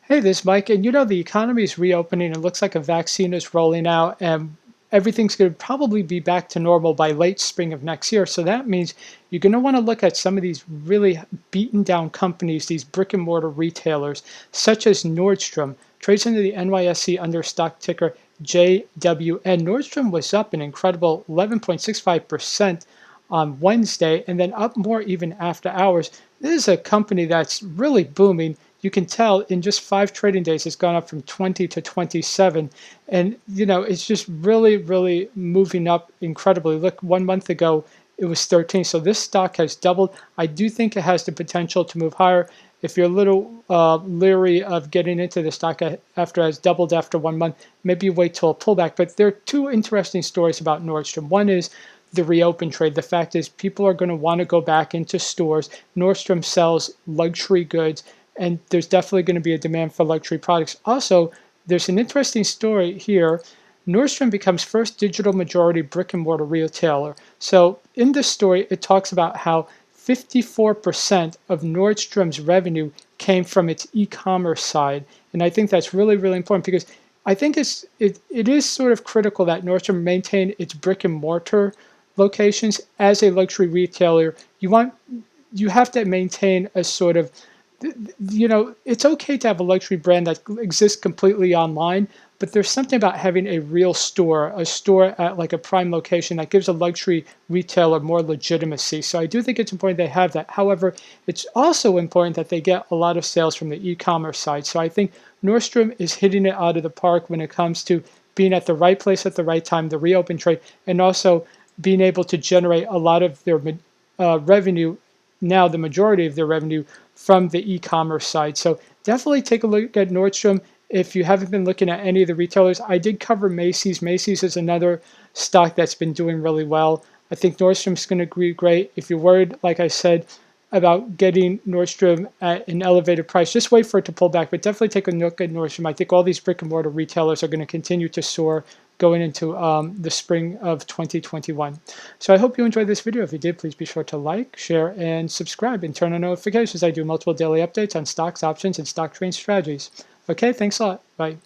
Hey, this is Mike, and the economy is reopening. It looks like a vaccine is rolling out, and everything's going to probably be back to normal by late spring of next year. So that means you're going to want to look at some of these really beaten down companies, these brick and mortar retailers, such as Nordstrom, trades under the NYSE under stock ticker JWN. Nordstrom was up an incredible 11.65% on Wednesday, and then up more even after hours. This is a company that's really booming. You can tell in just 5 trading days, it's gone up from 20 to 27. And, it's just really, really moving up incredibly. Look, 1 month ago, it was 13. So this stock has doubled. I do think it has the potential to move higher. If you're a little leery of getting into the stock after it has doubled after 1 month, maybe you wait till a pullback. But there are two interesting stories about Nordstrom. One is the reopen trade. The fact is, people are going to want to go back into stores. Nordstrom sells luxury goods, and there's definitely going to be a demand for luxury products. Also, there's an interesting story here. Nordstrom becomes first digital majority brick and mortar retailer. So in this story, it talks about how 54% of Nordstrom's revenue came from its e-commerce side. And I think that's really, really important because I think it is sort of critical that Nordstrom maintain its brick and mortar locations as a luxury retailer. You have to maintain a sort of, it's okay to have a luxury brand that exists completely online, but there's something about having a real store, a store at like a prime location that gives a luxury retailer more legitimacy. So I do think it's important they have that. However, it's also important that they get a lot of sales from the e-commerce side. So I think Nordstrom is hitting it out of the park when it comes to being at the right place at the right time, the reopen trade, and also being able to generate a lot of their revenue, now the majority of their revenue, from the e-commerce side. So definitely take a look at Nordstrom if you haven't been looking at any of the retailers. I did cover Macy's. Macy's is another stock that's been doing really well. I think Nordstrom's going to be great. If you're worried, like I said, about getting Nordstrom at an elevated price, just wait for it to pull back, but definitely take a look at Nordstrom. I think all these brick and mortar retailers are going to continue to soar going into the spring of 2021. So I hope you enjoyed this video. If you did, please be sure to like, share, and subscribe, and turn on notifications. I do multiple daily updates on stocks, options, and stock trading strategies. Okay, thanks a lot. Bye.